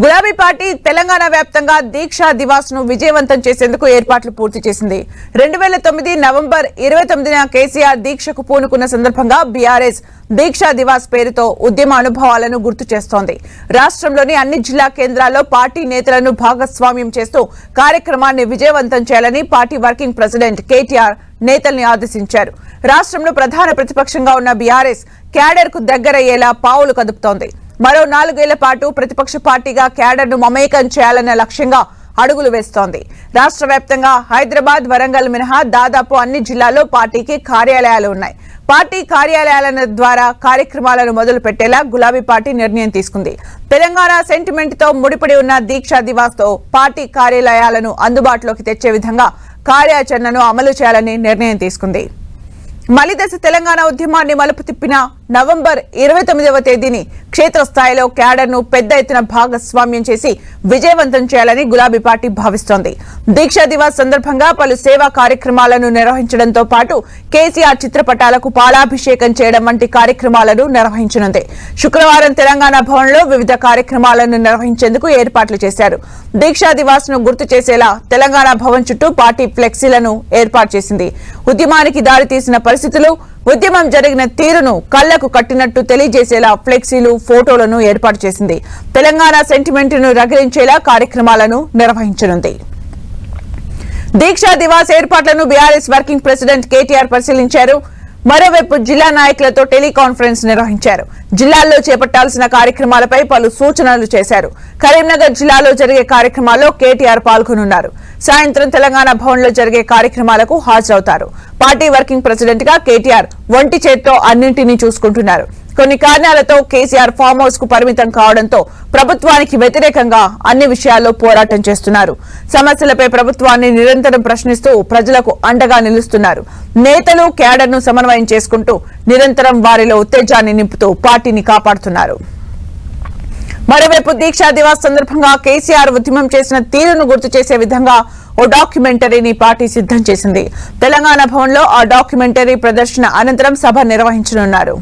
గులాబీ పార్టీ తెలంగాణ వ్యాప్తంగా దీక్షా దివాస్ ను విజయవంతం చేసేందుకు ఏర్పాట్లు పూర్తి చేసింది. 2009 నవంబర్ 29న కేసీఆర్ దీక్షకు పూనుకున్న సందర్భంగా బీఆర్ఎస్ దీక్షా దివాస్ పేరుతో ఉద్యమ అనుభవాలను గుర్తు చేస్తోంది. రాష్ట్రంలోని అన్ని జిల్లా కేంద్రాల్లో పార్టీ నేతలను భాగస్వామ్యం చేస్తూ కార్యక్రమాన్ని విజయవంతం చేయాలని పార్టీ వర్కింగ్ ప్రెసిడెంట్ కేటీఆర్ నేతల్ని ఆదేశించారు. రాష్ట్రంలో ప్రధాన ప్రతిపక్షంగా ఉన్న బీఆర్ఎస్ క్యాడర్ కు దగ్గరయ్యేలా పావులు కదుపుతోంది. మరో 4 ఏళ్ల పాటు ప్రతిపక్ష పార్టీగా క్యాడర్ను మమేకం చేయాలన్న లక్ష్యంగా అడుగులు వేస్తోంది. రాష్ట్ర వ్యాప్తంగా హైదరాబాద్, వరంగల్ మినహా దాదాపు అన్ని జిల్లాల్లో పార్టీకి కార్యాలయాలు ఉన్నాయి. పార్టీ కార్యాలయాల ద్వారా కార్యక్రమాలను మొదలు పెట్టేలా గులాబీ పార్టీ నిర్ణయం తీసుకుంది. తెలంగాణ సెంటిమెంట్ తో ముడిపడి ఉన్న దీక్షా దివాస్ తో పార్టీ కార్యాలయాలను అందుబాటులోకి తెచ్చే విధంగా కార్యాచరణను అమలు చేయాలని నిర్ణయం తీసుకుంది. మలిదశ తెలంగాణ ఉద్యమాన్ని మలుపు తిప్పిన నవంబర్ 29వ తేదీని క్షేత్రస్థాయిలో క్యాడర్ ను పెద్ద ఎత్తున భాగస్వామ్యం చేసి విజయవంతం చేయాలని గులాబీ పార్టీ భావిస్తోంది. దీక్షా దివాస్ సందర్భంగా పలు సేవా కార్యక్రమాలను నిర్వహించడంతో పాటు కేసీఆర్ చిత్రపటాలకు పాలాభిషేకం చేయడం వంటి కార్యక్రమాలను నిర్వహించనుంది. శుక్రవారం తెలంగాణ భవన్ లో వివిధ కార్యక్రమాలను నిర్వహించేందుకు ఏర్పాట్లు చేశారు. దీక్షా దివాస్ ను గుర్తు చేసేలా తెలంగాణ భవన్ చుట్టూ పార్టీ ఫ్లెక్సీలను ఏర్పాటు చేసింది. ఉద్యమానికి దారితీసిన పరిస్థితులు, ఉద్యమం జరిగిన తీరును కళ్లకు కట్టినట్టు తెలియజేసేలా ఫ్లెక్సీలు, ఫోటోలను ఏర్పాటు చేసింది. తెలంగాణ సెంటిమెంట్ ను రగిలించేలా కార్యక్రమాలను నిర్వహించనుంది. దీక్షా దివాస్ ఏర్పాట్లను బీఆర్ఎస్ వర్కింగ్ ప్రెసిడెంట్ కేటీఆర్ పరిశీలించారు. మరోవైపు జిల్లా నాయకులతో టెలికాన్ఫరెన్స్ నిర్వహించారు. జిల్లాల్లో చేపట్టాల్సిన కార్యక్రమాలపై పలు సూచనలు చేశారు. కరీంనగర్ జిల్లాలో జరిగే కార్యక్రమాల్లో కేటీఆర్ పాల్గొనున్నారు. సాయంత్రం తెలంగాణ భవన్ లో జరిగే కార్యక్రమాలకు హాజరవుతారు. పార్టీ వర్కింగ్ ప్రెసిడెంట్ గా కేటీఆర్ ఒంటి చేత్తో అన్నింటినీ చూసుకుంటున్నారు. కొన్ని కారణాలతో కేసీఆర్ ఫామ్ హౌస్ కు పరిమితం కావడంతో ప్రభుత్వానికి వ్యతిరేకంగా అన్ని విషయాల్లో పోరాటం చేస్తున్నారు. సమస్యలపై ప్రభుత్వాన్ని నిరంతరం ప్రశ్నిస్తూ ప్రజలకు అండగా నిలుస్తున్నారు. నేతలు క్యాడర్ ను సమన్వయం చేసుకుంటూ నిరంతరం వారిలో ఉత్తేజాన్ని నింపుతూ పార్టీని కాపాడుతున్నారు. మరోవైపు దీక్షా దివాస్ సందర్భంగా కేసీఆర్ ఉద్యమం చేసిన తీరును గుర్తు చేసే విధంగా ఓ డాక్యుమెంటరీని పార్టీ సిద్ధం చేసింది. తెలంగాణ భవన్ లో ఆ డాక్యుమెంటరీ ప్రదర్శన అనంతరం సభ నిర్వహించనున్నారు.